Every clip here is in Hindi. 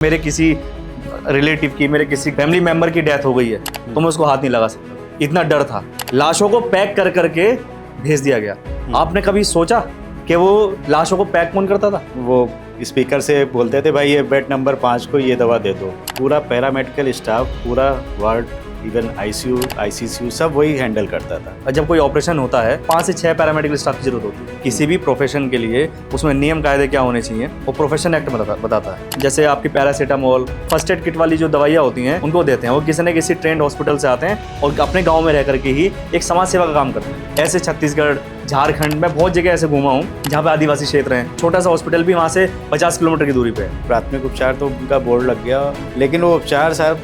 मेरे किसी रिलेटिव की, मेरे किसी फैमिली मेंबर की डेथ हो गई है तो मैं उसको हाथ नहीं लगा सकता, इतना डर था। लाशों को पैक कर करके भेज दिया गया। आपने कभी सोचा कि वो लाशों को पैक कौन करता था? वो स्पीकर से बोलते थे, भाई ये बेड नंबर 5 को ये दवा दे दो। पूरा पैरामेडिकल स्टाफ, पूरा वार्ड, इवन आईसीयू, आईसीसीयू सब वही हैंडल करता था। जब कोई ऑपरेशन होता है 5 से 6 पैरामेडिकल स्टाफ की जरूरत होती है किसी भी प्रोफेशन के लिए। उसमें नियम कायदे क्या होने चाहिए वो प्रोफेशन एक्ट बताता है। जैसे आपकी पैरासीटामोल, फर्स्ट एड किट वाली जो दवाइयाँ होती हैं उनको देते हैं, वो किसी न किसी ट्रेंड हॉस्पिटल से आते हैं और अपने गाँव में रह करके ही एक समाज सेवा का काम करते हैं। ऐसे छत्तीसगढ़, झारखंड में बहुत जगह ऐसे घूमा हूँ जहाँ पे आदिवासी क्षेत्र हैं। छोटा सा हॉस्पिटल भी वहाँ से 50 किलोमीटर की दूरी पे है। प्राथमिक उपचार तो उनका बोर्ड लग गया, लेकिन वो उपचार साहब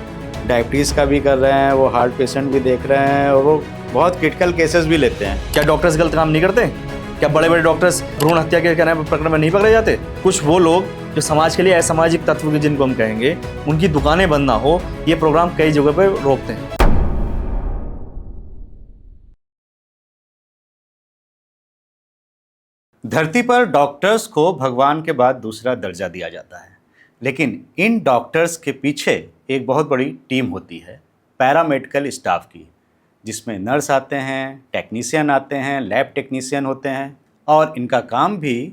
डायबिटीज़ का भी कर रहे हैं, वो हार्ट पेशेंट भी देख रहे हैं और वो बहुत क्रिटिकल केसेस भी लेते हैं। क्या डॉक्टर्स गलत काम नहीं करते? क्या बड़े बड़े डॉक्टर्स भ्रूण हत्या के प्रकरण में नहीं पकड़े जाते? कुछ वो लोग जो समाज के लिए असामाजिक तत्व के, जिनको हम कहेंगे, उनकी दुकानें बंद ना हो, ये प्रोग्राम कई जगह पे रोकते हैं। धरती पर डॉक्टर्स को भगवान के बाद दूसरा दर्जा दिया जाता है, लेकिन इन डॉक्टर्स के पीछे एक बहुत बड़ी टीम होती है पैरामेडिकल स्टाफ की, जिसमें नर्स आते हैं, टेक्नीशियन आते हैं, लैब टेक्नीशियन होते हैं, और इनका काम भी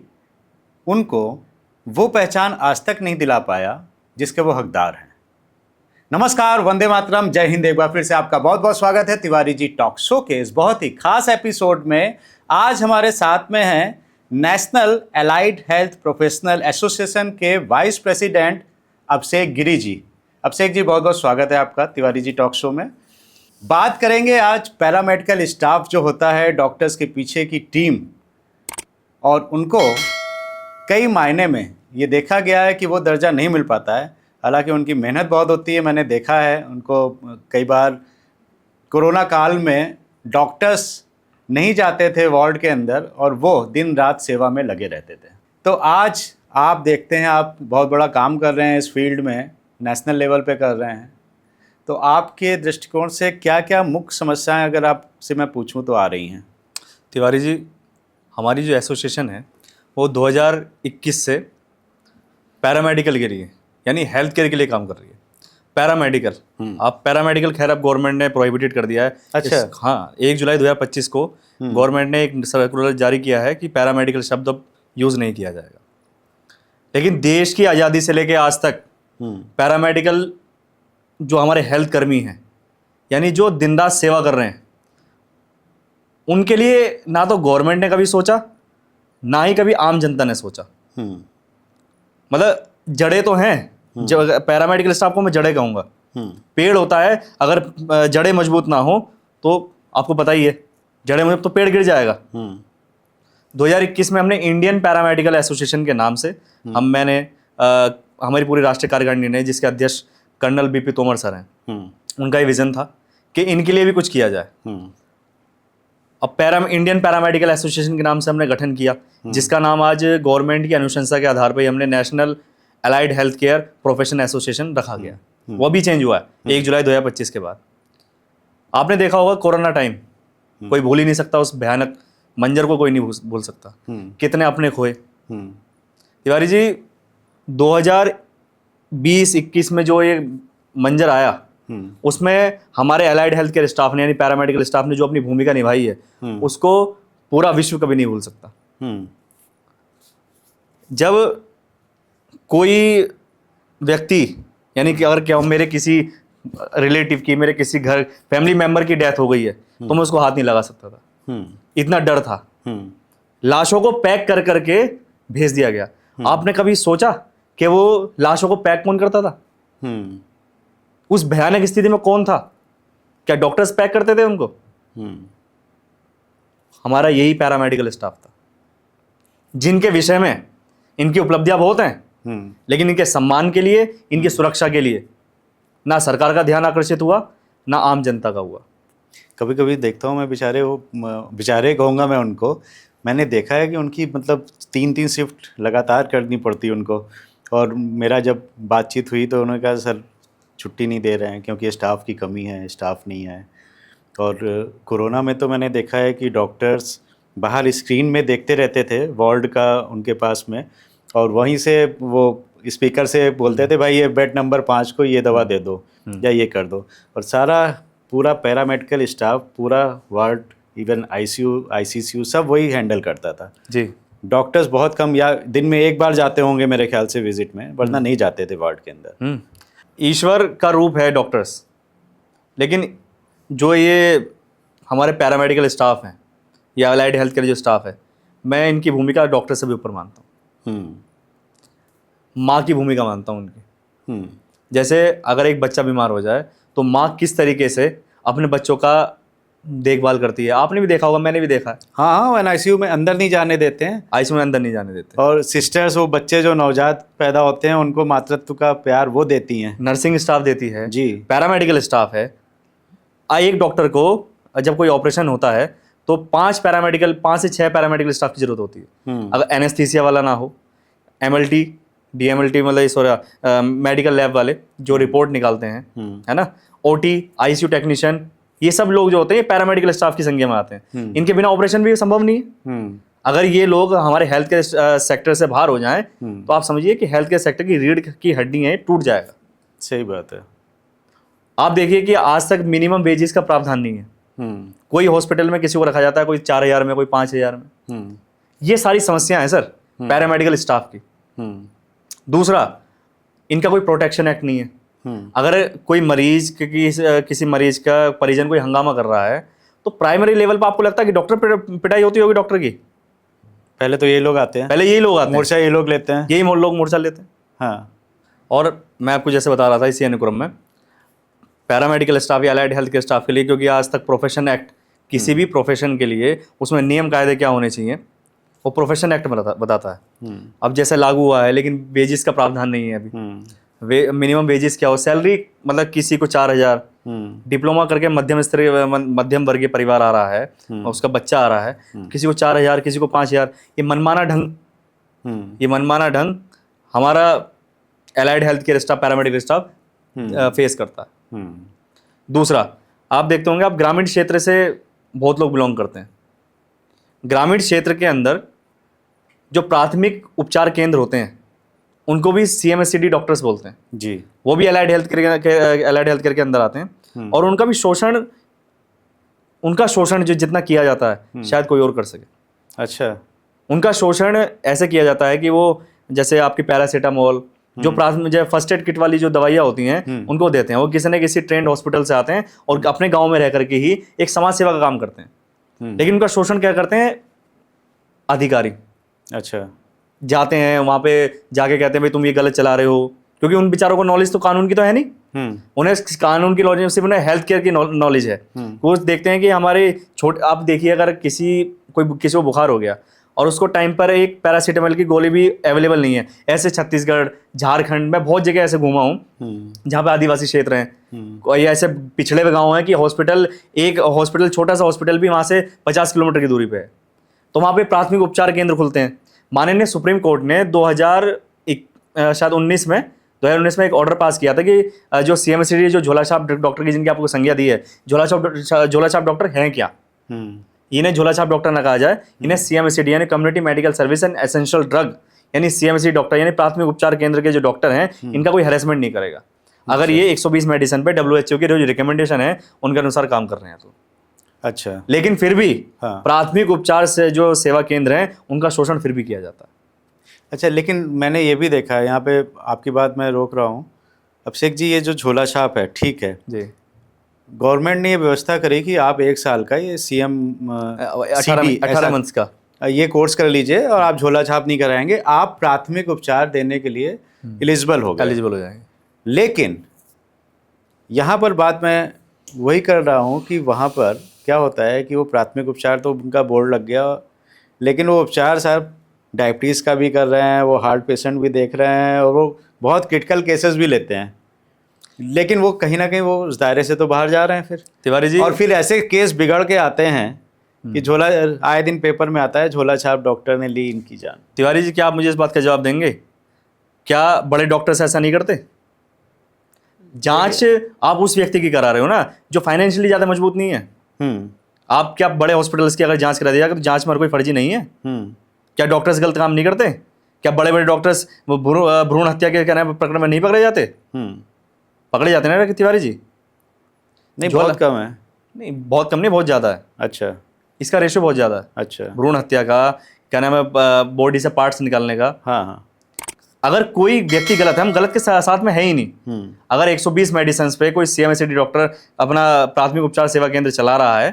उनको वो पहचान आज तक नहीं दिला पाया जिसके वो हकदार हैं। नमस्कार, वंदे मातरम, जय हिंद। एक बार फिर से आपका बहुत बहुत स्वागत है तिवारी जी टॉक शो के इस बहुत ही खास एपिसोड में। आज हमारे साथ में हैं national allied health professional association के वाइस प्रेसिडेंट अभिषेक गिरी जी। अभिषेक जी, बहुत बहुत स्वागत है आपका तिवारी जी टॉक शो में। बात करेंगे आज पैरामेडिकल स्टाफ जो होता है, डॉक्टर्स के पीछे की टीम, और उनको कई मायने में ये देखा गया है कि वो दर्जा नहीं मिल पाता है। हालांकि उनकी मेहनत बहुत होती है। मैंने देखा है उनको कई बार कोरोना काल में डॉक्टर्स नहीं जाते थे वार्ड के अंदर और वो दिन रात सेवा में लगे रहते थे। तो आज आप देखते हैं, आप बहुत बड़ा काम कर रहे हैं इस फील्ड में, नेशनल लेवल पे कर रहे हैं। तो आपके दृष्टिकोण से क्या क्या मुख्य समस्याएं, अगर आपसे मैं पूछूं, तो आ रही हैं? तिवारी जी, हमारी जो एसोसिएशन है वो 2021 से पैरामेडिकल के लिए, यानी हेल्थ केयर के लिए काम कर रही है। पैरामेडिकल, आप पैरामेडिकल, खैर अब गवर्नमेंट ने प्रोहिबिटेड कर दिया है। अच्छा। हाँ, 1 जुलाई 2025 को गवर्नमेंट ने एक सर्कुलर जारी किया है कि पैरामेडिकल शब्द अब यूज़ नहीं किया जाएगा। लेकिन देश की आज़ादी से लेकर आज तक पैरामेडिकल जो हमारे हेल्थ कर्मी हैं, यानी जो दिन रात सेवा कर रहे हैं, उनके लिए ना तो गवर्नमेंट ने कभी सोचा, ना ही कभी आम जनता ने सोचा। मतलब जड़ें तो हैं, पैरामेडिकल स्टाफ को मैं जड़ें कहूँगा। पेड़ होता है, अगर जड़ें मजबूत ना हो तो आपको पता ही है, जड़ें मजबूत तो पेड़ गिर जाएगा। 2021 में हमने इंडियन पैरामेडिकल एसोसिएशन के नाम से मैंने हमारी पूरी राष्ट्रीय कार्यकारिणी ने, जिसके अध्यक्ष कर्नल बीपी तोमर सर हैं, उनका ये विजन था कि इनके लिए भी कुछ किया जाए। अब इंडियन पैरामेडिकल एसोसिएशन के नाम से हमने गठन किया, जिसका नाम आज गवर्नमेंट की अनुशंसा के आधार पर हमने national allied health care profession association रखा गया। वो भी चेंज हुआ है 1 जुलाई 2025 के बाद। आपने देखा होगा कोरोना टाइम, कोई भूल ही नहीं सकता उस भयानक मंजर को, कोई नहीं भूल सकता। कितने अपने खोए। तिवारी जी, 2020-21 में जो ये मंजर आया, उसमें हमारे एलाइड हेल्थ केयर स्टाफ ने, यानी पैरामेडिकल स्टाफ ने जो अपनी भूमिका निभाई है, उसको पूरा विश्व कभी नहीं भूल सकता। जब कोई व्यक्ति, यानी कि अगर क्या मेरे किसी रिलेटिव की, मेरे किसी घर फैमिली मेंबर की डेथ हो गई है तो मैं उसको हाथ नहीं लगा सकता था, इतना डर था। लाशों को पैक कर करके भेज दिया गया। आपने कभी सोचा कि वो लाशों को पैक कौन करता था? उस भयानक स्थिति में कौन था? क्या डॉक्टर्स पैक करते थे उनको? हमारा यही पैरामेडिकल स्टाफ था, जिनके विषय में इनकी उपलब्धियां बहुत हैं, लेकिन इनके सम्मान के लिए, इनकी सुरक्षा के लिए ना सरकार का ध्यान आकर्षित हुआ, ना आम जनता का हुआ। कभी कभी देखता हूँ मैं, बेचारे कहूँगा मैं उनको, मैंने देखा है कि उनकी मतलब 3-3 शिफ्ट लगातार करनी पड़ती है उनको। और मेरा जब बातचीत हुई तो उन्होंने कहा, सर छुट्टी नहीं दे रहे हैं क्योंकि स्टाफ की कमी है, स्टाफ नहीं है। और कोरोना में तो मैंने देखा है कि डॉक्टर्स बाहर स्क्रीन में देखते रहते थे वार्ड का उनके पास में, और वहीं से वो स्पीकर से बोलते थे भाई ये बेड नंबर 5 को ये दवा दे दो या ये कर दो, और सारा पूरा पैरामेडिकल स्टाफ, पूरा वार्ड, इवन आईसीयू आईसीसीयू सब वही हैंडल करता था जी। डॉक्टर्स बहुत कम या दिन में एक बार जाते होंगे मेरे ख्याल से विजिट में, वरना नहीं जाते थे वार्ड के अंदर। ईश्वर का रूप है डॉक्टर्स, लेकिन जो ये हमारे पैरामेडिकल स्टाफ हैं या अलाइड हेल्थ केयर जो स्टाफ है, मैं इनकी भूमिका डॉक्टर से भी ऊपर मानता हूँ। माँ की भूमिका मानता हूँ उनकी। जैसे अगर एक बच्चा बीमार हो जाए तो माँ किस तरीके से अपने बच्चों का देखभाल करती है, आपने भी देखा होगा, मैंने भी देखा है। हाँ, आईसीयू में अंदर नहीं जाने देते हैं, आईसीयू में अंदर नहीं जाने देते। और सिस्टर्स, वो बच्चे जो नवजात पैदा होते हैं उनको मातृत्व का प्यार वो देती हैं, नर्सिंग स्टाफ देती है जी, पैरामेडिकल स्टाफ है। एक डॉक्टर को जब कोई ऑपरेशन होता है तो 5 से 6 पैरामेडिकल स्टाफ की जरूरत होती है। अगर एनेस्थीसिया वाला ना हो, एमएलटी डीएमएलटी मतलब सॉरी मेडिकल लैब वाले जो रिपोर्ट निकालते हैं, है ना, ओटी, आईसीयू टेक्नीशियन, ये सब लोग जो होते हैं पैरामेडिकल स्टाफ की संज्ञा में आते हैं। इनके बिना ऑपरेशन भी संभव नहीं है। अगर ये लोग हमारे हेल्थ केयर सेक्टर से बाहर हो जाएं तो आप समझिए कि हेल्थ केयर सेक्टर की रीढ़ की हड्डियां टूट जाएगा। सही बात है। आप देखिए कि आज तक मिनिमम वेजेस का प्रावधान नहीं है। कोई हॉस्पिटल में किसी को रखा जाता है, कोई 4,000 में, कोई 5,000 में। ये सारी समस्याएं हैं सर पैरामेडिकल स्टाफ की। दूसरा, इनका कोई प्रोटेक्शन एक्ट नहीं है। अगर कोई मरीज किसी मरीज का परिजन कोई हंगामा कर रहा है तो प्राइमरी लेवल पर आपको लगता है कि डॉक्टर पिटाई होती होगी डॉक्टर की? पहले तो ये लोग आते हैं, पहले यही लोग आते हैं, मोर्चा ये लोग लेते हैं, यही लोग मोर्चा लेते हैं। हाँ। और मैं आपको जैसे बता रहा था इसी अनुक्रम में, पैरामेडिकल स्टाफ या अलाइड हेल्थ केयर स्टाफ के लिए, क्योंकि आज तक प्रोफेशन एक्ट, किसी भी प्रोफेशन के लिए उसमें नियम कायदे क्या होने चाहिए वो प्रोफेशन एक्ट बताता है। अब जैसे लागू हुआ है, लेकिन वेजेस का प्रावधान नहीं है अभी। मिनिमम वेजेस क्या हो, सैलरी मतलब किसी को 4,000, डिप्लोमा करके मध्यम वर्गीय परिवार आ रहा है और उसका बच्चा आ रहा है, किसी को 4,000, किसी को 5,000। ये मनमाना ढंग हमारा allied health care staff, paramedical staff face करता है। दूसरा, आप देखते होंगे, आप ग्रामीण क्षेत्र से बहुत लोग बिलोंग करते हैं। ग्रामीण क्षेत्र के अंदर जो प्राथमिक उपचार केंद्र होते हैं उनको भी CMSCD डॉक्टर्स बोलते हैं जी। वो भी अलाइड हेल्थ केयर के अंदर आते हैं। और उनका भी शोषण जो जितना किया जाता है शायद कोई और कर सके। अच्छा। उनका शोषण ऐसे किया जाता है कि वो जैसे आपकी पैरासीटामोल, जो फर्स्ट एड किट वाली जो दवाइयाँ होती हैं उनको देते हैं। वो किसी न किसी ट्रेंड हॉस्पिटल से आते हैं और अपने गाँव में रह करके ही एक समाज सेवा का काम करते हैं। लेकिन उनका शोषण क्या करते हैं अधिकारी। अच्छा। जाते हैं वहाँ पे, जाके कहते हैं भाई तुम ये गलत चला रहे हो, क्योंकि उन बेचारों को नॉलेज तो कानून की तो है नहीं। उन्हें कानून की नॉलेज, सिर्फ उन्हें हेल्थ केयर की नॉलेज है। वो देखते हैं कि हमारे आप देखिए, अगर किसी को बुखार हो गया और उसको टाइम पर एक पैरासीटामोल की गोली भी अवेलेबल नहीं है, ऐसे छत्तीसगढ़, झारखंड में बहुत जगह ऐसे घूमा हूँ जहाँ पे आदिवासी क्षेत्र हैं या ऐसे पिछड़े हुए गाँव हैं कि एक हॉस्पिटल, छोटा सा हॉस्पिटल भी वहाँ से 50 किलोमीटर की दूरी पे है। तो वहाँ पे प्राथमिक उपचार केंद्र खुलते हैं। माननीय सुप्रीम कोर्ट ने 2019 में एक ऑर्डर पास किया था कि जो CMSCD, जो झोलाछाप डॉक्टर की जिनकी आपको संज्ञा दी है, झोलाछाप डॉक्टर हैं क्या? इन्हें झोलाछाप डॉक्टर ना कहा जाए, इन्हें CMSCD यानी community medical service and essential drug यानी CMSCD डॉक्टर यानी प्राथमिक उपचार केंद्र के जो डॉक्टर हैं इनका कोई हैरेसमेंट नहीं करेगा। अगर ये 120 मेडिसिन पे WHO की जो रिकमेंडेशन है उनके अनुसार काम कर रहे हैं तो। अच्छा। लेकिन फिर भी प्राथमिक उपचार से जो सेवा केंद्र हैं उनका शोषण फिर भी किया जाता है। अच्छा, लेकिन मैंने ये भी देखा है, यहाँ पे आपकी बात मैं रोक रहा हूँ अभिषेक जी, ये जो झोला छाप है, ठीक है जी, गवर्नमेंट ने ये व्यवस्था करी कि आप 1 साल का ये CM 18 मंथ्स का ये कोर्स कर लीजिए और आप झोला छाप नहीं कराएंगे, आप प्राथमिक उपचार देने के लिए एलिजिबल हो जाएंगे। लेकिन यहाँ पर बात मैं वही कर रहा हूँ कि वहाँ पर क्या होता है कि वो प्राथमिक उपचार तो उनका बोर्ड लग गया, लेकिन वो उपचार साहब डायबिटीज़ का भी कर रहे हैं, वो हार्ट पेशेंट भी देख रहे हैं और वो बहुत क्रिटिकल केसेस भी लेते हैं, लेकिन वो कहीं ना कहीं वो उस दायरे से तो बाहर जा रहे हैं फिर तिवारी जी। और फिर ऐसे केस बिगड़ के आते हैं कि झोला, आए दिन पेपर में आता है झोला छाप डॉक्टर ने ली इनकी जान। तिवारी जी, क्या आप मुझे इस बात का जवाब देंगे, क्या बड़े डॉक्टर्स ऐसा नहीं करते? जांच आप उस व्यक्ति की करा रहे हो ना जो फाइनेंशियली ज़्यादा मजबूत नहीं है। आप क्या बड़े हॉस्पिटल्स की अगर जांच करा दिया तो जांच में कोई फर्जी नहीं है? क्या डॉक्टर्स गलत काम नहीं करते? क्या बड़े बड़े डॉक्टर्स भ्रूण हत्या के कहना प्रकरण में नहीं पकड़े जाते? पकड़े जाते ना तिवारी जी? नहीं, बहुत कम है। नहीं, बहुत कम नहीं, बहुत ज़्यादा है। अच्छा, इसका रेशियो बहुत ज़्यादा है। अच्छा। भ्रूण हत्या का, क्या नाम है, बॉडी से पार्ट्स निकालने का। हाँ हाँ। अगर कोई व्यक्ति गलत है, हम गलत के साथ में है ही नहीं। अगर 120 मेडिसिन पे कोई CMSCD डॉक्टर अपना प्राथमिक उपचार सेवा केंद्र चला रहा है,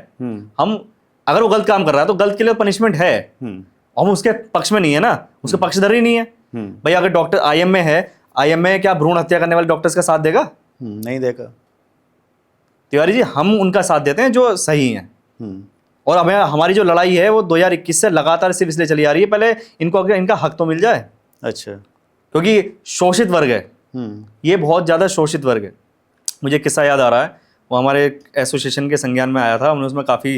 हम अगर वो गलत काम कर रहा है तो गलत के लिए पनिशमेंट है, हम उसके पक्ष में नहीं है ना, उसके पक्षधर ही नहीं है। भाई अगर डॉक्टर IM में है, IM में क्या भ्रूण हत्या करने वाले डॉक्टर्स का साथ देगा? नहीं देगा। तिवारी जी, हम उनका साथ देते हैं जो सही है। और हमें हमारी जो लड़ाई है वो 2021 से लगातार सिर्फ इसलिए चली आ रही है, पहले इनको इनका हक तो मिल जाए। अच्छा। क्योंकि शोषित वर्ग है, ये बहुत ज़्यादा शोषित वर्ग है। मुझे किस्सा याद आ रहा है, वो हमारे एसोसिएशन के संज्ञान में आया था, हमने उसमें काफ़ी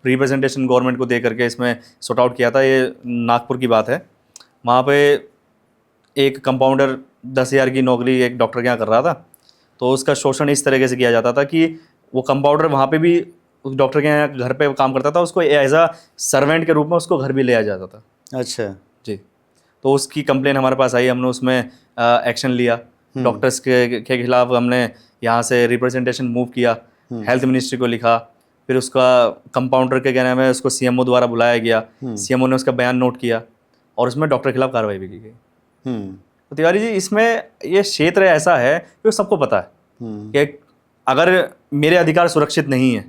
रिप्रेजेंटेशन गवर्नमेंट को दे करके इसमें सॉर्ट आउट किया था। ये नागपुर की बात है। वहाँ पे एक कंपाउंडर 10,000 की नौकरी एक डॉक्टर के यहाँ कर रहा था, तो उसका शोषण इस तरीके से किया जाता था कि वो कंपाउंडर वहाँ पे भी उस डॉक्टर के यहाँ घर पे काम करता था, उसको एज अ सर्वेंट के रूप में उसको घर भी ले आया जाता था। अच्छा जी। तो उसकी कंप्लेन हमारे पास आई, हमने उसमें एक्शन लिया। डॉक्टर्स के खिलाफ हमने यहाँ से रिप्रेजेंटेशन मूव किया, हेल्थ मिनिस्ट्री को लिखा, फिर उसका कंपाउंडर के कहने में उसको CMO द्वारा बुलाया गया, CMO ने उसका बयान नोट किया और उसमें डॉक्टर के खिलाफ कार्रवाई भी की गई। तो तिवारी जी, इसमें ये क्षेत्र ऐसा है कि सबको पता है कि अगर मेरे अधिकार सुरक्षित नहीं है,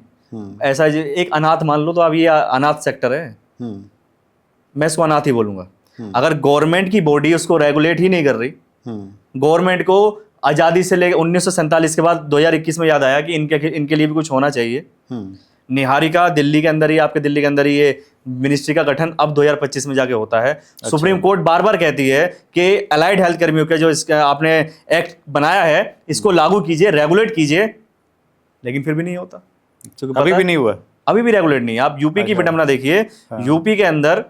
ऐसा एक अनाथ मान लो, तो अब ये अनाथ सेक्टर है, मैं इसको अनाथ ही बोलूँगा। अगर गवर्नमेंट की बॉडी उसको रेगुलेट ही नहीं कर रही, गवर्नमेंट को आज़ादी से लेकर 1947 के बाद 2021 में याद आया कि इनके लिए भी कुछ होना चाहिए। निहारिका दिल्ली के अंदर ही, आपके दिल्ली के अंदर ही ये मिनिस्ट्री का गठन अब 2025 में जाके होता है। अच्छा। सुप्रीम कोर्ट बार बार कहती है कि अलाइड हेल्थ कर्मियों के जो इसका आपने एक्ट बनाया है इसको लागू कीजिए, रेगुलेट कीजिए, लेकिन फिर भी नहीं होता। अभी भी नहीं हुआ, अभी भी रेगुलेट नहीं है। आप यूपी की विडंबना देखिए। हाँ। यूपी के अंदर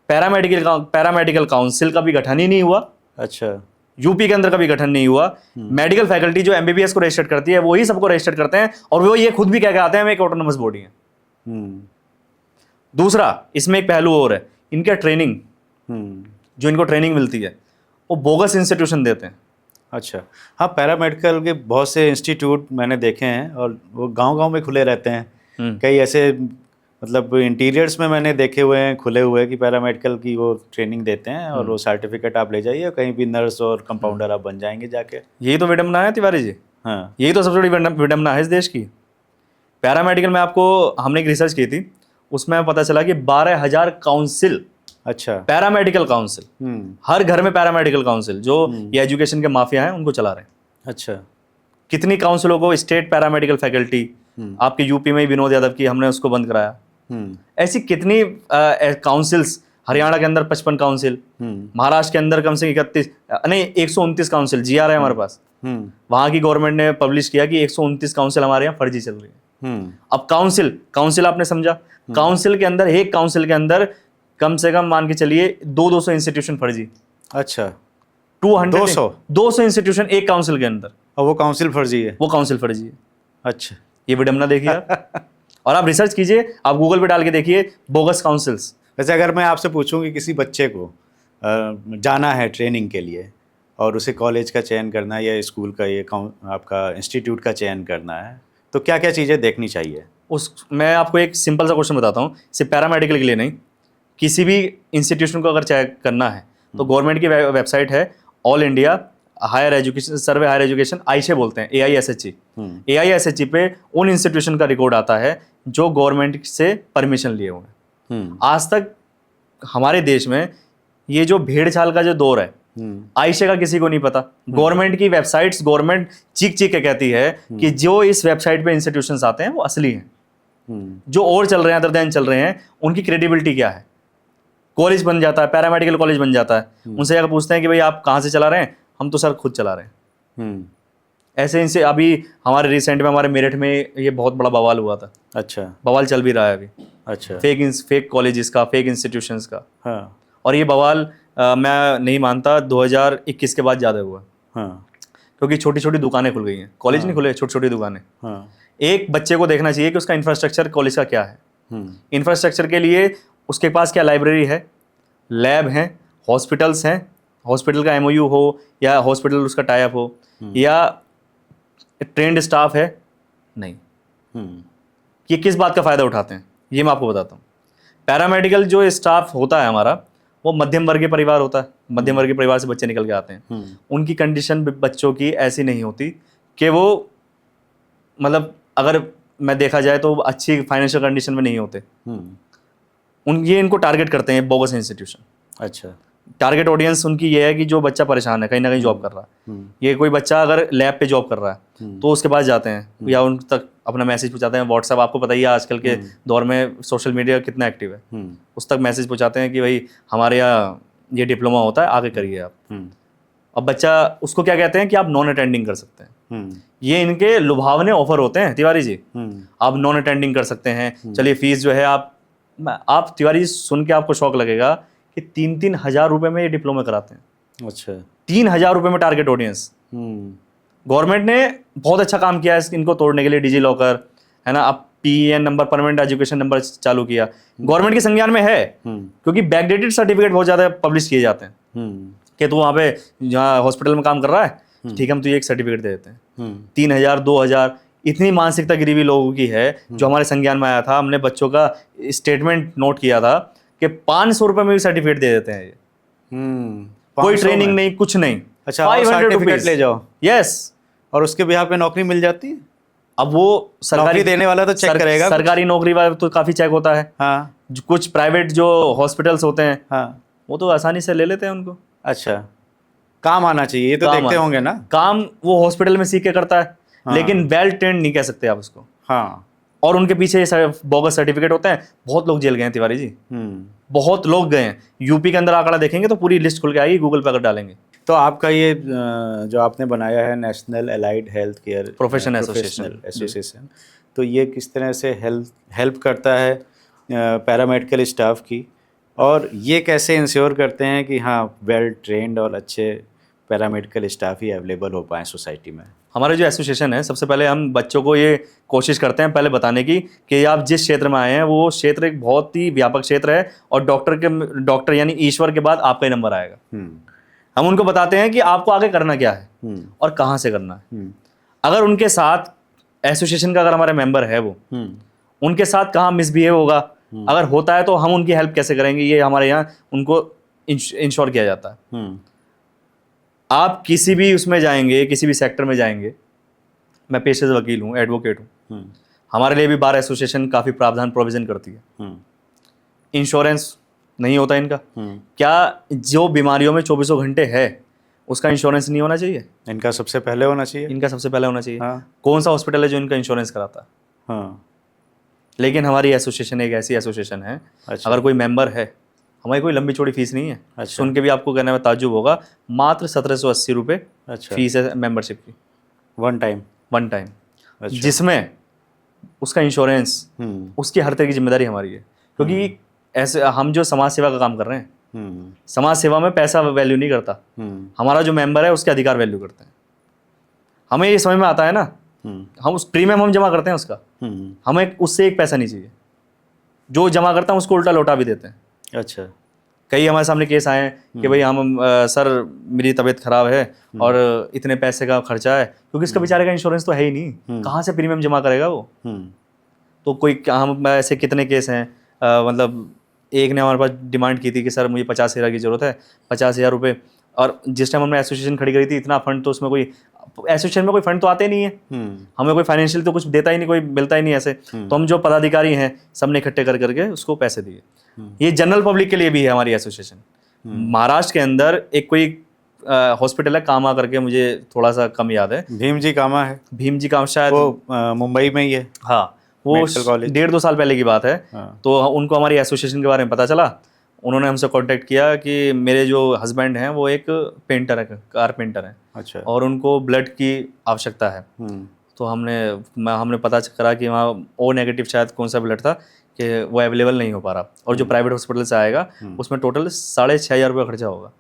पैरामेडिकल काउंसिल का भी गठन ही नहीं हुआ। अच्छा। यूपी के अंदर कभी गठन नहीं हुआ। मेडिकल फैकल्टी जो MBBS को रजिस्टर करती है वही सबको रजिस्टर करते हैं, और वो ये खुद भी कह के आते हैं हम एक ऑटोनोमस बॉडी है। दूसरा, इसमें एक पहलू और है, इनका ट्रेनिंग, जो इनको ट्रेनिंग मिलती है वो बोगस इंस्टीट्यूशन देते हैं। अच्छा। हाँ, पैरामेडिकल के बहुत से इंस्टीट्यूट मैंने देखे हैं और वो गांव-गांव में खुले रहते हैं। कई ऐसे मतलब इंटीरियर्स में मैंने देखे हुए हैं खुले हुए कि पैरामेडिकल की वो ट्रेनिंग देते हैं और वो सर्टिफिकेट आप ले जाइए, कहीं भी नर्स और कंपाउंडर आप बन जाएंगे जाके। यही तो विडंबना है तिवारी जी। हाँ, यही तो सबसे बड़ी विडंबना है इस देश की। पैरामेडिकल में आपको, हमने एक रिसर्च की थी, उसमें पता चला कि 12,000 काउंसिल, अच्छा, पैरामेडिकल काउंसिल, हर घर में पैरामेडिकल काउंसिल, जो ये एजुकेशन के माफिया हैं उनको चला रहे हैं। अच्छा। कितनी काउंसिलों को स्टेट पैरामेडिकल फैकल्टी, आपके यूपी में विनोद यादव की, हमने उसको बंद कराया। ऐसी कितनी काउंसिल्स, हरियाणा के अंदर 55 काउंसिल, महाराष्ट्र के अंदर कम से 129 काउंसिल GR है हमारे पास। वहां की गवर्नमेंट ने पब्लिश किया कि 129 काउंसिल हमारे यहाँ फर्जी चल रही है। अब काउंसिल आपने समझा, काउंसिल के अंदर, एक काउंसिल के अंदर कम से कम मान के चलिए 200 इंस्टीट्यूशन फर्जी। अच्छा। 200 इंस्टीट्यूशन एक काउंसिल के अंदर, और वो काउंसिल फर्जी है। वो काउंसिल फर्जी है। अच्छा, ये विडंबना देखिए आप। और आप रिसर्च कीजिए, आप गूगल पे डाल के देखिए बोगस काउंसिल्स। वैसे अगर मैं आपसे पूछूं कि किसी बच्चे को जाना है ट्रेनिंग के लिए और उसे कॉलेज का चयन करना है या स्कूल का, ये आपका इंस्टीट्यूट का चयन करना है, तो क्या क्या चीज़ें देखनी चाहिए? मैं आपको एक सिंपल सा क्वेश्चन बताता हूँ, सिर्फ पैरामेडिकल के लिए नहीं, किसी भी इंस्टीट्यूशन को अगर चयन करना है तो गवर्नमेंट की वेबसाइट है ऑल इंडिया हायर एजुकेशन सर्वे, हायर एजुकेशन, आईशे बोलते हैं, AISHE। AISHE पे उन इंस्टीट्यूशन का रिकॉर्ड आता है जो गवर्नमेंट से परमिशन लिए हुए हैं। आज तक हमारे देश में ये जो भेड़ चाल का जो दौर है, आईशे का किसी को नहीं पता। गवर्नमेंट की वेबसाइट्स, गवर्नमेंट चीख चीख के कहती है कि जो इस वेबसाइट पे इंस्टीट्यूशंस आते हैं वो असली हैं। जो और चल रहे हैं, अदर देन चल रहे हैं, उनकी क्रेडिबिलिटी क्या है? कॉलेज बन जाता है, पैरामेडिकल कॉलेज बन जाता है, उनसे अगर पूछते हैं कि भाई आप कहाँ से चला रहे हैं, हम तो सर खुद चला रहे हैं। ऐसे इनसे अभी हमारे रिसेंट में हमारे मेरठ में ये बहुत बड़ा बवाल हुआ था। अच्छा। बवाल चल भी रहा है अभी। अच्छा। फेक कॉलेजेस का, फेक इंस्टीट्यूशंस का। हाँ। और ये बवाल मैं नहीं मानता 2021 के बाद ज़्यादा हुआ। हाँ। क्योंकि छोटी छोटी दुकानें खुल गई हैं, कॉलेज नहीं खुले, छोटी छोटी दुकानें। हाँ। एक बच्चे को देखना चाहिए कि उसका इंफ्रास्ट्रक्चर कॉलेज का क्या है। इंफ्रास्ट्रक्चर के लिए उसके पास क्या लाइब्रेरी है, लैब है, हॉस्पिटल्स हैं, हॉस्पिटल का MOU हो या हॉस्पिटल उसका टाइप हो या ट्रेंड स्टाफ है, नहीं। ये किस बात का फ़ायदा उठाते हैं ये मैं आपको बताता हूँ। पैरामेडिकल जो स्टाफ होता है हमारा, वो मध्यम वर्गीय परिवार होता है, मध्यम वर्गीय परिवार से बच्चे निकल के आते हैं। उनकी कंडीशन बच्चों की ऐसी नहीं होती कि वो, मतलब अगर मैं देखा जाए तो अच्छी फाइनेंशियल कंडीशन में नहीं होते। ये इनको टारगेट करते हैं बोगस इंस्टीट्यूशन। अच्छा। टारगेट ऑडियंस उनकी ये है कि जो बच्चा परेशान है, कहीं ना कहीं जॉब कर रहा है, ये कोई बच्चा अगर लैब पे जॉब कर रहा है तो उसके पास जाते हैं या उन तक अपना मैसेज पहुंचाते हैं। व्हाट्सएप आपको पता ही है आजकल के दौर में सोशल मीडिया कितना एक्टिव है, उस तक मैसेज पहुंचाते हैं कि भाई हमारे यहाँ ये डिप्लोमा होता है, आगे करिए आप। अब बच्चा उसको क्या कहते हैं कि आप नॉन अटेंडिंग कर सकते हैं। ये इनके लुभावने ऑफर होते हैं तिवारी जी, आप नॉन अटेंडिंग कर सकते हैं। चलिए फीस जो है आप तिवारी जी सुन के आपको शौक लगेगा कि 3-3 हज़ार रुपए में ये डिप्लोमा कराते हैं। अच्छा। 3,000 रुपए में टारगेट ऑडियंस। गवर्नमेंट ने बहुत अच्छा काम किया है इनको तोड़ने के लिए, डिजी लॉकर है ना, अब PEN number, permanent education number चालू किया, गवर्नमेंट के संज्ञान में है। क्योंकि बैकडेटेड सर्टिफिकेट बहुत ज़्यादा पब्लिश किए जाते हैं कि तू वहाँ पे जहाँ हॉस्पिटल में काम कर रहा है, ठीक है, हम तुझे एक सर्टिफिकेट दे देते हैं। 3,000 2,000 इतनी मानसिकता गिरी हुई लोगों की है। जो हमारे संज्ञान में आया था, हमने बच्चों का स्टेटमेंट नोट किया था कि 500 रुपए में भी सर्टिफिकेट दे देते हैं ये। कोई ट्रेनिंग नहीं, कुछ नहीं। अच्छा, 500 रुपीज ले जाओ। यस। और उसके बिहाफ पे नौकरी मिल जाती है। अब वो सरकारी देने वाला तो चेक करेगा, सरकारी नौकरी वाला तो काफी चेक होता है। हाँ। कुछ प्राइवेट जो हॉस्पिटल्स होते हैं, हाँ, वो तो आसानी से ले लेते हैं उनको। अच्छा, काम आना चाहिए, ये तो देखते होंगे ना। काम वो हॉस्पिटल में सीख के करता है। हाँ। लेकिन वेल ट्रेंड नहीं कह सकते आप उसको। हाँ। और उनके पीछे बोगस सर्टिफिकेट होते हैं। बहुत लोग जेल गए हैं तिवारी जी, बहुत लोग गए हैं। यूपी के अंदर आंकड़ा देखेंगे तो पूरी लिस्ट खुल के आएगी, गूगल पे अगर डालेंगे तो। आपका ये जो आपने बनाया है national allied health care professional association, तो ये किस तरह से हेल्प करता है पैरामेडिकल स्टाफ की, और ये कैसे इंश्योर करते हैं कि हाँ वेल ट्रेंड और अच्छे पैरामेडिकल स्टाफ ही अवेलेबल हो पाएँ सोसाइटी में? हमारे जो एसोसिएशन है, सबसे पहले हम बच्चों को ये कोशिश करते हैं पहले बताने की कि आप जिस क्षेत्र में आए हैं वो क्षेत्र एक बहुत ही व्यापक क्षेत्र है और डॉक्टर यानी ईश्वर के बाद आपका ही नंबर आएगा। हम उनको बताते हैं कि आपको आगे करना क्या है और कहाँ से करना है। अगर उनके साथ एसोसिएशन का अगर हमारे मेंबर है वो, उनके साथ कहाँ मिसबिहेव होगा, अगर होता है तो हम उनकी हेल्प कैसे करेंगे, ये हमारे यहाँ उनको इंश्योर किया जाता है। आप किसी भी उसमें जाएंगे, किसी भी सेक्टर में जाएंगे, मैं पेशे से वकील हूँ, एडवोकेट हूँ, हमारे लिए भी बार एसोसिएशन काफ़ी प्रावधान प्रोविज़न करती है। इंश्योरेंस नहीं होता इनका। क्या जो बीमारियों में 24 घंटे है उसका इंश्योरेंस नहीं होना चाहिए? इनका सबसे पहले होना चाहिए। इनका सबसे पहले होना चाहिए। हाँ। कौन सा हॉस्पिटल है जो इनका इंश्योरेंस कराता है? हाँ। लेकिन हमारी एसोसिएशन एक ऐसी एसोसिएशन है, अच्छा। अगर कोई मेंबर है, हमारी कोई लंबी चौड़ी फीस नहीं है। अच्छा। सुन के भी आपको कहने में ताज्जुब होगा, मात्र 1780 रुपये फीस है मेंबरशिप की, वन टाइम। अच्छा। जिसमें उसका इंश्योरेंस, उसकी हर तरह की जिम्मेदारी हमारी है। क्योंकि ऐसे हम जो समाज सेवा का काम कर रहे हैं, समाज सेवा में पैसा वैल्यू नहीं करता, हमारा जो मेंबर है उसके अधिकार वैल्यू करते हैं। हमें ये समझ में आता है ना, हम उस प्रीमियम हम जमा करते हैं उसका, हमें उससे एक पैसा नहीं चाहिए। जो जमा करता है उसको उल्टा लौटा भी देते हैं। अच्छा। कई हमारे सामने केस आए हैं कि भाई हम सर मेरी तबीयत खराब है और इतने पैसे का खर्चा है, क्योंकि इसका बेचारे का इंश्योरेंस तो है ही नहीं, कहाँ से प्रीमियम जमा करेगा वो। तो कोई हम ऐसे कितने केस हैं, मतलब एक ने हमारे पास डिमांड की थी कि सर मुझे 50,000 की ज़रूरत है, 50,000 रुपये, और जिस टाइम हमने एसोसिएशन खड़ी करी थी इतना फंड तो उसमें कोई एसोसिएशन में कोई फंड तो आते नहीं है, हमें कोई फाइनेंशियल तो कुछ देता ही नहीं, कोई मिलता ही नहीं ऐसे। तो हम जो पदाधिकारी हैं सब ने इकट्ठे कर करके उसको पैसे दिए। ये जनरल पब्लिक के लिए भी है हमारी एसोसिएशन। महाराष्ट्र के अंदर एक कोई हॉस्पिटल है, कामा करके, मुझे थोड़ा सा कम याद है। भीम जी कामा है, भीम जी कामा शायद वो मुंबई में ही है। हाँ, वो 1.5-2 साल पहले की बात है। हाँ। तो उनको हमारी एसोसिएशन के बारे में पता चला, उन्होंने हमसे कांटेक्ट किया कि मेरे जो हस्बैंड हैं वो एक पेंटर है, कारपेंटर हैं। अच्छा। और उनको ब्लड की आवश्यकता है। तो हमने पता करा कि वहाँ O- शायद कौन सा ब्लड था कि वो अवेलेबल नहीं हो पा रहा, और जो प्राइवेट हॉस्पिटल से आएगा उसमें टोटल 6,500 रुपये खर्चा होगा।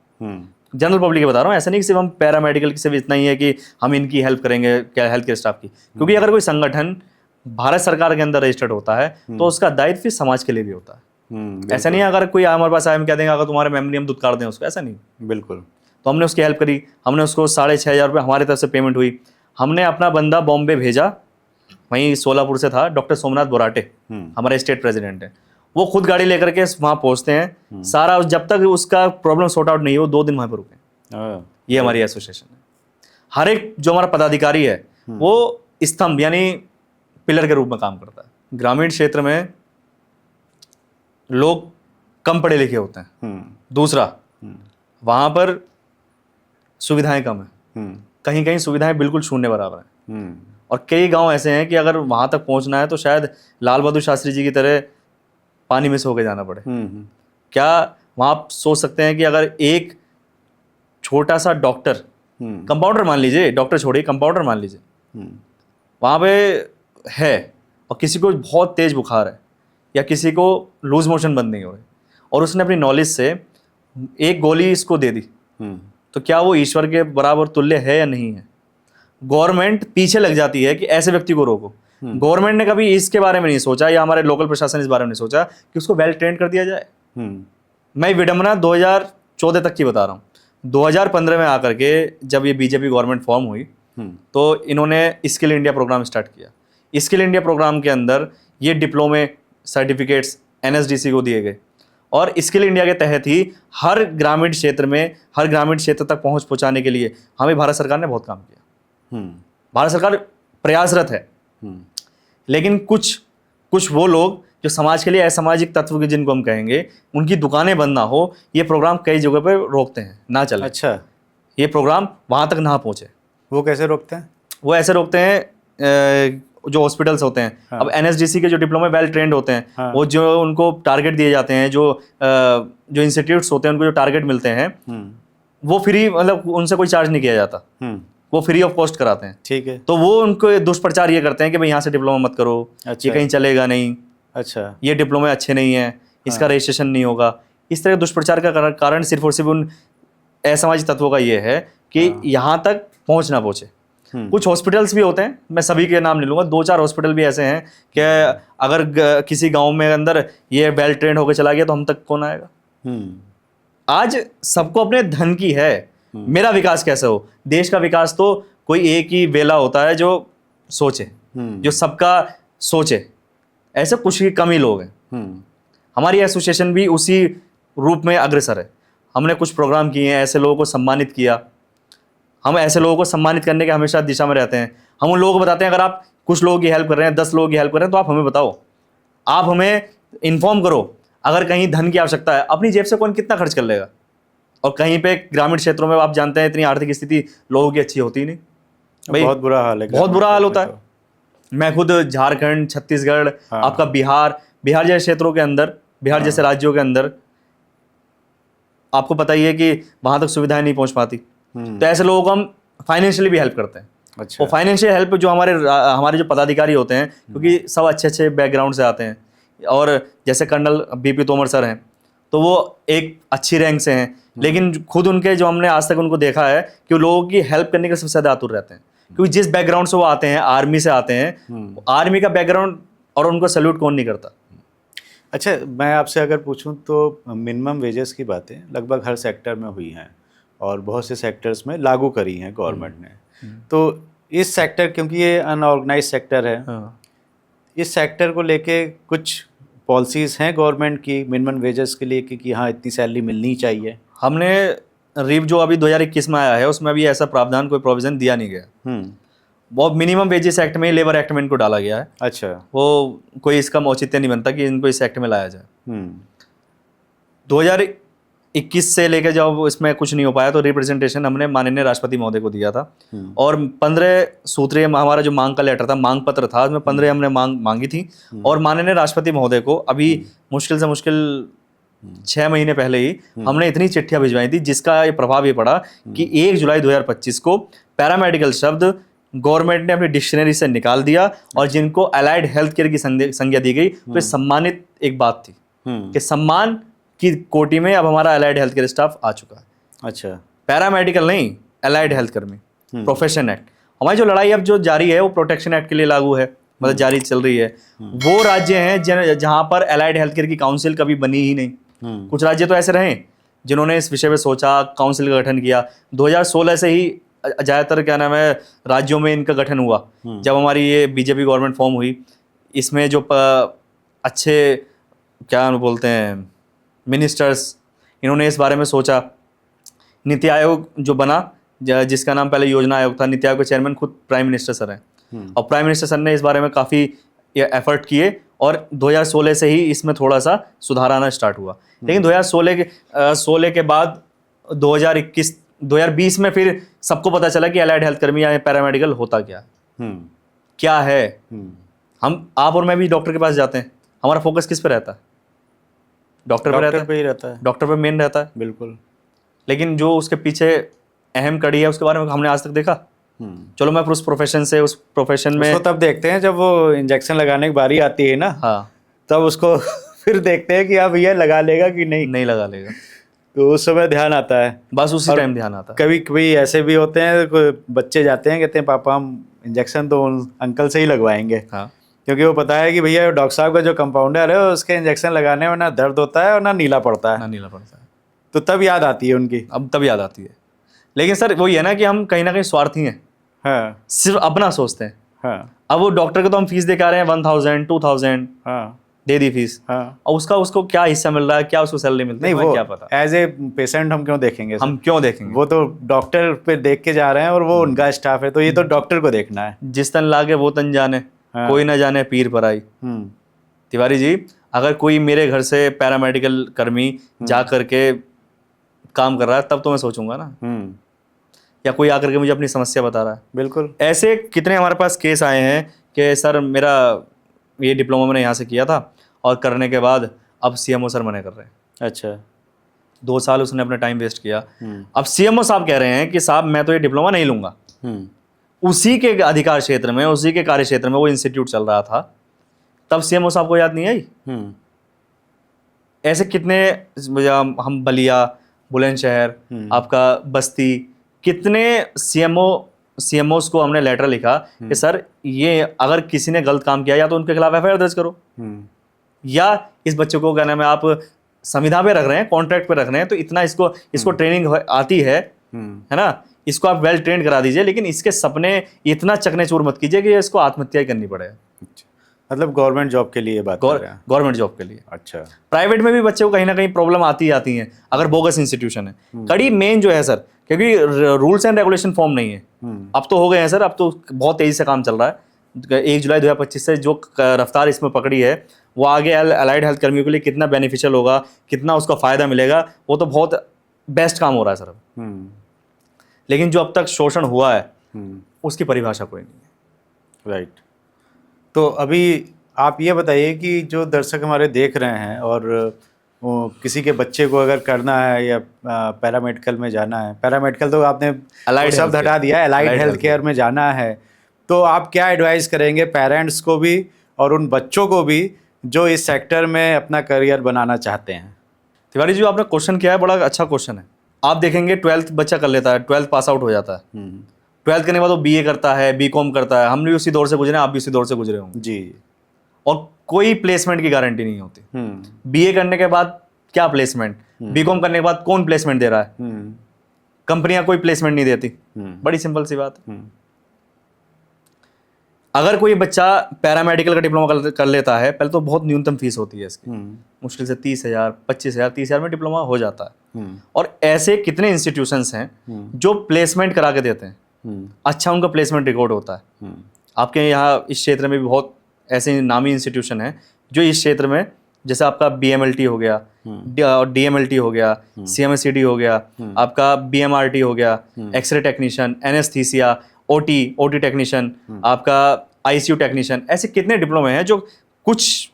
जनरल पब्लिक के बता रहा हूँ, ऐसा नहीं कि सिर्फ हम पैरामेडिकल की सिर्फ इतना ही है कि हम इनकी हेल्प करेंगे क्या हेल्थ केयर स्टाफ की। क्योंकि अगर कोई संगठन भारत सरकार के अंदर रजिस्टर्ड होता है तो उसका दायित्व फिर समाज के लिए भी होता है। ऐसा नहीं है अगर कोई हमारे पास आए हम कह देंगे अगर तुम्हारे मेमोरी हम दुत्कार दें उसको, ऐसा नहीं। बिल्कुल। तो हमने उसकी हेल्प करी, हमने उसको 6,500 रुपये हमारी तरफ से पेमेंट हुई। हमने अपना बंदा बॉम्बे भेजा, वहीं सोलापुर से था, डॉक्टर सोमनाथ बोराटे हमारे स्टेट प्रेसिडेंट है, वो खुद गाड़ी लेकर के वहाँ पहुँचते हैं, सारा जब तक उसका प्रॉब्लम सॉर्ट आउट नहीं हो 2 दिन वहाँ पर रुके। ये हमारी एसोसिएशन है। हर एक जो हमारा पदाधिकारी है वो स्तंभ यानी पिलर के रूप में काम करता है। ग्रामीण क्षेत्र में लोग कम पढ़े लिखे होते हैं, दूसरा वहाँ पर सुविधाएं कम है, कहीं कहीं सुविधाएं बिल्कुल शून्य बराबर है। और कई गांव ऐसे हैं कि अगर वहाँ तक पहुँचना है तो शायद लाल बहादुर शास्त्री जी की तरह पानी में से होके जाना पड़े। क्या वहाँ आप सोच सकते हैं कि अगर एक छोटा सा डॉक्टर, कंपाउंडर मान लीजिए, डॉक्टर छोड़िए कंपाउंडर मान लीजिए, वहाँ पे है और किसी को बहुत तेज बुखार है या किसी को लूज मोशन बंद नहीं हो रहे और उसने अपनी नॉलेज से एक गोली इसको दे दी, तो क्या वो ईश्वर के बराबर तुल्य है या नहीं है? गवर्नमेंट पीछे लग जाती है कि ऐसे व्यक्ति को रोको। गवर्नमेंट ने कभी इसके बारे में नहीं सोचा या हमारे लोकल प्रशासन इस बारे में नहीं सोचा कि उसको वेल ट्रेंड कर दिया जाए। मैं विडम्बना 2014 तक की बता रहा हूँ। 2015 में आकर के जब ये बीजेपी गवर्नमेंट फॉर्म हुई तो इन्होंने स्किल इंडिया प्रोग्राम स्टार्ट किया। स्किल इंडिया प्रोग्राम के अंदर ये डिप्लोमे सर्टिफिकेट्स एनएसडीसी को दिए गए और स्किल इंडिया के तहत ही हर ग्रामीण क्षेत्र में, हर ग्रामीण क्षेत्र तक पहुंचाने के लिए हमें भारत सरकार ने बहुत काम किया। भारत सरकार प्रयासरत है, लेकिन कुछ वो लोग जो समाज के लिए असामाजिक तत्व के जिनको हम कहेंगे, उनकी दुकानें बंद ना हो, ये प्रोग्राम कई जगह पे रोकते हैं, ना चले। अच्छा, ये प्रोग्राम वहाँ तक ना पहुँचे। वो कैसे रोकते हैं? वो ऐसे रोकते हैं जो हॉस्पिटल्स होते हैं। हाँ। अब एनएसडीसी के जो डिप्लोमा वेल ट्रेंड होते हैं, हाँ। वो जो उनको टारगेट दिए जाते हैं, जो इंस्टीट्यूट्स होते हैं उनको जो टारगेट मिलते हैं, वो फ्री, मतलब उनसे कोई चार्ज नहीं किया जाता, वो फ्री ऑफ कॉस्ट कराते हैं। ठीक है। तो वो उनको दुष्प्रचार ये करते हैं कि भाई यहाँ से डिप्लोमा मत करो, अच्छा। ये कहीं चलेगा नहीं, अच्छा, ये डिप्लोमा अच्छे नहीं है, इसका रजिस्ट्रेशन नहीं होगा। इस तरह दुष्प्रचार का कारण सिर्फ और सिर्फ उन असामाजिक तत्वों का ये है कि यहाँ तक पहुँच ना पहुँचे। कुछ हॉस्पिटल्स भी होते हैं, मैं सभी के नाम नहीं लूँगा, 2-4 हॉस्पिटल भी ऐसे हैं कि अगर किसी गांव में अंदर ये वेल ट्रेंड होकर चला गया तो हम तक कौन आएगा। आज सबको अपने धन की है, मेरा विकास कैसे हो। देश का विकास तो कोई एक ही वेला होता है जो सोचे, जो सबका सोचे, ऐसे कुछ ही कम ही लोग हैं। हमारी एसोसिएशन भी उसी रूप में अग्रसर है। हमने कुछ प्रोग्राम किए हैं, ऐसे लोगों को सम्मानित किया। हम ऐसे लोगों को सम्मानित करने के हमेशा दिशा में रहते हैं। हम उन लोगों को बताते हैं अगर आप कुछ लोगों की हेल्प कर रहे हैं, 10 लोगों की हेल्प कर रहे हैं, तो आप हमें बताओ, आप हमें इन्फॉर्म करो। अगर कहीं धन की आवश्यकता है, अपनी जेब से कौन कितना खर्च कर लेगा। और कहीं पे ग्रामीण क्षेत्रों में आप जानते हैं इतनी आर्थिक स्थिति लोगों की अच्छी होती नहीं भाई, बहुत बुरा हाल है, बहुत बुरा हाल होता है। मैं खुद झारखंड, छत्तीसगढ़, आपका बिहार जैसे क्षेत्रों के अंदर, बिहार जैसे राज्यों के अंदर आपको पता ही है कि वहां तक सुविधाएं नहीं पहुंच पाती। तो ऐसे लोगों को हम फाइनेंशियली भी हेल्प करते हैं। अच्छा। वो फाइनेंशियल हेल्प जो हमारे जो पदाधिकारी होते हैं, क्योंकि सब अच्छे बैकग्राउंड से आते हैं, और जैसे कर्नल बीपी तोमर सर हैं तो वो एक अच्छी रैंक से हैं, लेकिन खुद उनके जो हमने आज तक उनको देखा है कि वो लोगों की हेल्प करने के सबसे ज़्यादा आतुर रहते हैं, क्योंकि जिस बैकग्राउंड से वो आते हैं, आर्मी से आते हैं, आर्मी का बैकग्राउंड, और उनको सैल्यूट कौन नहीं करता। अच्छा, मैं आपसे अगर पूछूं तो मिनिमम वेजेस की बातें लगभग हर सेक्टर में हुई हैं और बहुत से सेक्टर्स में लागू करी हैं गवर्नमेंट ने। तो इस सेक्टर, क्योंकि ये अनऑर्गेनाइज सेक्टर है, इस सेक्टर को लेके कुछ पॉलिसीज़ हैं गवर्नमेंट की मिनिमम वेजेस के लिए कि हाँ इतनी सैलरी मिलनी चाहिए? हमने रिव जो अभी 2021 में आया है उसमें अभी ऐसा प्रावधान, कोई प्रोविजन दिया नहीं गया। वो मिनिमम वेजेस एक्ट में, लेबर एक्ट में इनको डाला गया है। अच्छा। वो कोई इसका औचित्य नहीं बनता कि इनको इस एक्ट में लाया जाए। 2021 से लेकर जब इसमें कुछ नहीं हो पाया तो रिप्रेजेंटेशन हमने माननीय राष्ट्रपति महोदय को दिया था, और 15 सूत्रीय हमारा जो मांग का लेटर था, मांग पत्र था, उसमें 15 हमने मांगी थी, और माननीय राष्ट्रपति महोदय को अभी मुश्किल से मुश्किल 6 महीने पहले ही हमने इतनी चिट्ठियां भिजवाई थी, जिसका ये प्रभाव ये पड़ा कि 1 जुलाई 2025 को पैरामेडिकल शब्द गवर्नमेंट ने अपनी डिक्शनरी से निकाल दिया, और जिनको अलाइड हेल्थ केयर की संज्ञा दी गई, तो सम्मानित एक बात थी कि सम्मान की कोटि में अब हमारा अलाइड हेल्थ केयर स्टाफ आ चुका है। अच्छा, पैरामेडिकल नहीं, अलाइड हेल्थ कर्मी, प्रोफेशन एक्ट। हमारी जो लड़ाई अब जो जारी है वो प्रोटेक्शन एक्ट के लिए लागू है, मतलब जारी चल रही है, वो राज्य हैं जहां पर अलाइड हेल्थ केयर की काउंसिल कभी बनी ही नहीं। कुछ राज्य तो ऐसे रहे जिन्होंने इस विषय पे सोचा, काउंसिल का गठन किया। 2016 से ही ज़्यादातर क्या नाम है राज्यों में इनका गठन हुआ, जब हमारी ये बीजेपी गवर्नमेंट फॉर्म हुई। इसमें जो अच्छे क्या बोलते हैं मिनिस्टर्स, इन्होंने इस बारे में सोचा। नीति आयोग जो बना, जिसका नाम पहले योजना आयोग था, नीति आयोग के चेयरमैन खुद प्राइम मिनिस्टर सर हैं, और प्राइम मिनिस्टर सर ने इस बारे में काफ़ी एफर्ट किए, और 2016 से ही इसमें थोड़ा सा सुधार आना स्टार्ट हुआ। लेकिन 2016 के बाद 2020 में फिर सबको पता चला कि अलाइड हेल्थ कर्मी या पैरामेडिकल होता क्या है। हम आप और मैं भी डॉक्टर के पास जाते हैं, हमारा फोकस किस पे रहता है? डॉक्टर पे ही रहता है, डॉक्टर पे मेन रहता है। बिल्कुल। लेकिन जो उसके पीछे अहम कड़ी है उसके बारे में हमने आज तक देखा? चलो मैं उस प्रोफेशन में उसको तब देखते हैं जब वो इंजेक्शन लगाने की बारी आती है ना, हाँ, तब उसको फिर देखते हैं कि अब ये लगा लेगा कि नहीं लगा लेगा, तो उस समय ध्यान आता है, बस उसी टाइम ध्यान आता है। कभी कभी ऐसे भी होते हैं, कोई बच्चे जाते हैं कहते हैं पापा हम इंजेक्शन तो उन अंकल से ही लगवाएंगे, हाँ, क्योंकि वो पता है कि भैया डॉक्टर साहब का जो कंपाउंडर है उसके इंजेक्शन लगाने में ना दर्द होता है और ना नीला पड़ता है, तो तब याद आती है उनकी। अब तब याद आती है। लेकिन सर वही है ना कि हम कहीं ना कहीं स्वार्थी हैं, हाँ सिर्फ अपना सोचते हैं। हाँ अब वो डॉक्टर को तो हम फीस दे के आ रहे हैं 1000 2000, हाँ दे दी फीस, हाँ, और उसको क्या हिस्सा मिल रहा है, क्या उसको सैलरी मिलती है, नहीं वो क्या पता। एज ए पेशेंट हम क्यों देखेंगे? हम क्यों देखेंगे? वो तो डॉक्टर पे देख के जा रहे हैं और वो उनका स्टाफ है, तो ये तो डॉक्टर को देखना है। जिस तन लागे वो तन जाने, हाँ। कोई ना जाने पीर पर आई। तिवारी जी, अगर कोई मेरे घर से पैरामेडिकल कर्मी जा करके काम कर रहा है तब तो मैं सोचूंगा ना, या कोई आकर के मुझे अपनी समस्या बता रहा है। बिल्कुल। ऐसे कितने हमारे पास केस आए हैं कि सर मेरा ये डिप्लोमा मैंने यहाँ से किया था और करने के बाद अब सीएमओ सर मना कर रहे हैं। अच्छा, 2 साल उसने अपना टाइम वेस्ट किया, अब सीएमओ साहब कह रहे हैं कि साहब मैं तो ये डिप्लोमा नहीं लूंगा। उसी के अधिकार क्षेत्र में, उसी के कार्य क्षेत्र में वो इंस्टीट्यूट चल रहा था, तब सीएमओ साहब को याद नहीं आई? ऐसे कितने, हम बलिया, बुलंदशहर, आपका बस्ती, कितने सीएमओस को हमने लेटर लिखा कि सर ये अगर किसी ने गलत काम किया या तो उनके खिलाफ एफआईआर दर्ज करो, या इस बच्चे को क्या नाम है आप संविदा पे रख रहे हैं, कॉन्ट्रैक्ट पे रख रहे हैं, तो इतना इसको ट्रेनिंग आती है ना, इसको आप वेल ट्रेंड करा दीजिए, लेकिन इसके सपने इतना चकनाचूर मत कीजिए कि इसको आत्महत्या ही करनी पड़े। मतलब गवर्नमेंट जॉब के लिए बात कर रहे हैं? गवर्नमेंट जॉब के लिए। अच्छा। प्राइवेट में भी बच्चे को कहीं ना कहीं प्रॉब्लम आती हैं, अगर बोगस इंस्टीट्यूशन है। कड़ी मेन जो है सर, क्योंकि रूल्स एंड रेगुलेशन फॉर्म नहीं है, अब तो हो गए हैं सर, अब तो बहुत तेजी से काम चल रहा है। 1 जुलाई 2025 से जो रफ्तार इसमें पकड़ी है, वो आगे अलाइड हेल्थ कर्मियों के लिए कितना बेनिफिशियल होगा, कितना उसका फ़ायदा मिलेगा, वो तो बहुत बेस्ट काम हो रहा है सर अब। लेकिन जो अब तक शोषण हुआ है उसकी परिभाषा कोई नहीं है। राइट। तो अभी आप ये बताइए कि जो दर्शक हमारे देख रहे हैं और किसी के बच्चे को अगर करना है या पैरामेडिकल में जाना है, पैरामेडिकल तो आपने शब्द हटा दिया, अलाइड हेल्थ केयर में जाना है, तो आप क्या एडवाइस करेंगे पेरेंट्स को भी और उन बच्चों को भी जो इस सेक्टर में अपना करियर बनाना चाहते हैं? तिवारी जी, आपने क्वेश्चन किया है, बड़ा अच्छा क्वेश्चन है। आप देखेंगे 12th बच्चा कर लेता है, 12th पास आउट हो जाता है, 12th करने के बाद वो BA करता है, BCom करता है, हम भी उसी दौर से गुजरे, आप भी उसी दौर से गुजरे होंगे जी, और कोई प्लेसमेंट की गारंटी नहीं होती। BA करने के बाद क्या प्लेसमेंट, BCom करने के बाद कौन प्लेसमेंट दे रहा है? कंपनियां कोई प्लेसमेंट नहीं देती, बड़ी सिंपल सी बात। अगर कोई बच्चा पैरामेडिकल का डिप्लोमा कर लेता है, पहले तो बहुत न्यूनतम फीस होती है इसकी, मुश्किल से 30,000 25,000 30,000 में डिप्लोमा हो जाता है। और ऐसे कितने इंस्टीट्यूशंस हैं जो प्लेसमेंट करा के देते हैं, अच्छा उनका प्लेसमेंट रिकॉर्ड होता है। आपके यहाँ इस क्षेत्र में भी बहुत ऐसे नामी इंस्टीट्यूशन हैं जो इस क्षेत्र में, जैसे आपका BMLT हो गया, DMLT हो गया, CMSCD हो गया, आपका BMRT हो गया, X-ray technician, anaesthesia, OT technician, आपका ICU टेक्नीशियन, ऐसे कितने डिप्लोमे हैं जो कुछ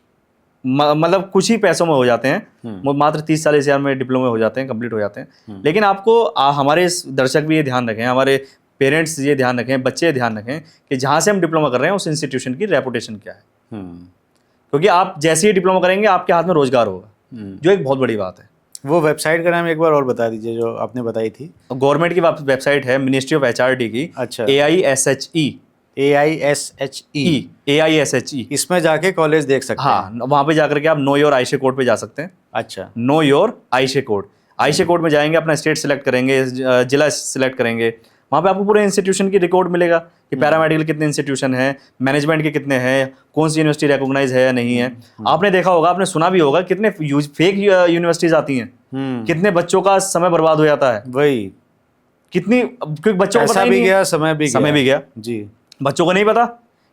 मतलब कुछ ही पैसों में हो जाते हैं, मात्र 30-40 हज़ार में डिप्लोमे हो जाते हैं, कंप्लीट हो जाते हैं। लेकिन आपको हमारे दर्शक भी ये ध्यान रखें, हमारे पेरेंट्स ये ध्यान रखें, बच्चे ये ध्यान रखें कि जहाँ से हम डिप्लोमा कर रहे हैं उस इंस्टीट्यूशन की रेपुटेशन क्या है, क्योंकि आप जैसे ही डिप्लोमा करेंगे आपके हाथ में रोजगार होगा, जो एक बहुत बड़ी बात है। वो वेबसाइट का नाम एक बार और बता दीजिए जो आपने बताई थी। गवर्नमेंट की वेबसाइट है मिनिस्ट्री ऑफ HRD की। अच्छा। AISHE AISHE, AISHE। इसमें जाके कॉलेज देख सकते हैं। हाँ, वहाँ पे जाकर के आप नो योर आयशे कोड पे जा सकते हैं। अच्छा। Know your Ayse code, Ayse code में जाएंगे, अपना स्टेट सिलेक्ट करेंगे, जिला सिलेक्ट करेंगे, वहाँ पे आपको पूरे इंस्टीट्यूशन की रिकॉर्ड मिलेगा कि पैरामेडिकल कितने इंस्टीट्यूशन हैं, मैनेजमेंट के कितने हैं, कौन सी यूनिवर्सिटी रिकॉग्नाइज है या नहीं है। आपने देखा होगा, आपने सुना भी होगा कितने फेक यूनिवर्सिटीज आती हैं, कितने बच्चों का समय बर्बाद हो जाता है। वही, कितनी, क्योंकि बच्चों को पता पैसा ही भी नहीं गया, है, समय भी गया जी। बच्चों को नहीं पता,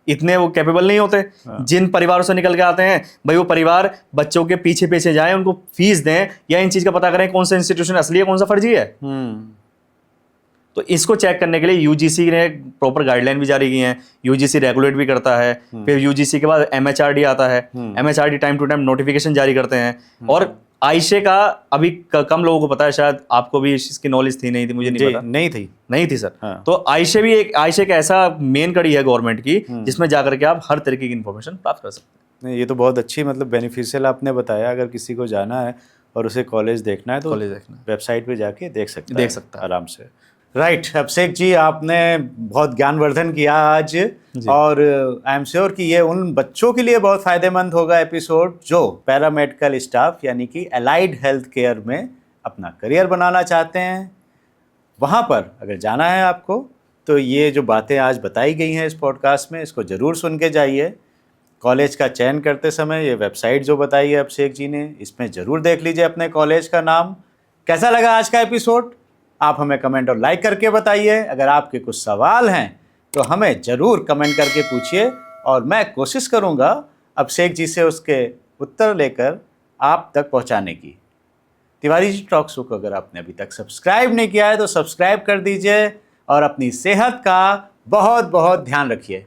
इतने वो कैपेबल नहीं होते। जिन परिवारों से निकल के आते हैं भाई, वो परिवार बच्चों के पीछे पीछे जाए, उनको फीस दें या इन चीज का पता करें कौन सा इंस्टीट्यूशन असली है कौन सा फर्जी है। तो इसको चेक करने के लिए यूजीसी ने प्रॉपर गाइडलाइन भी जारी की हैं, यूजीसी रेगुलेट भी करता है। फिर यूजीसी के बाद एमएचआरडी आता है, MHRD time to time notification जारी करते हैं। और आयशे का अभी कम लोगों को पता है, शायद आपको भी इसकी नॉलेज थी, नहीं थी, मुझे नहीं पता। नहीं थी सर। हाँ। तो आयशे भी आयशे का ऐसा मेन कड़ी है गवर्नमेंट की, जिसमें जाकर के आप हर तरीके की इन्फॉर्मेशन प्राप्त कर सकते हैं। नहीं, ये तो बहुत अच्छी, मतलब बेनिफिशियल आपने बताया। अगर किसी को जाना है और उसे कॉलेज देखना है तो वेबसाइट पे जाके देख सकता है आराम से। राइट, अभिषेक जी, आपने बहुत ज्ञानवर्धन किया आज, और आई एम श्योर कि ये उन बच्चों के लिए बहुत फायदेमंद होगा एपिसोड जो पैरामेडिकल स्टाफ यानी कि अलाइड हेल्थ केयर में अपना करियर बनाना चाहते हैं। वहाँ पर अगर जाना है आपको तो ये जो बातें आज बताई गई हैं इस पॉडकास्ट में, इसको ज़रूर सुन के जाइए। कॉलेज का चयन करते समय ये वेबसाइट जो बताई है अभिषेक जी ने, इसमें ज़रूर देख लीजिए अपने कॉलेज का नाम। कैसा लगा आज का एपिसोड, आप हमें कमेंट और लाइक करके बताइए। अगर आपके कुछ सवाल हैं तो हमें ज़रूर कमेंट करके पूछिए, और मैं कोशिश करूँगा अभिषेक जी से उसके उत्तर लेकर आप तक पहुँचाने की। तिवारी जी टॉक शो को अगर आपने अभी तक सब्सक्राइब नहीं किया है तो सब्सक्राइब कर दीजिए, और अपनी सेहत का बहुत बहुत ध्यान रखिए।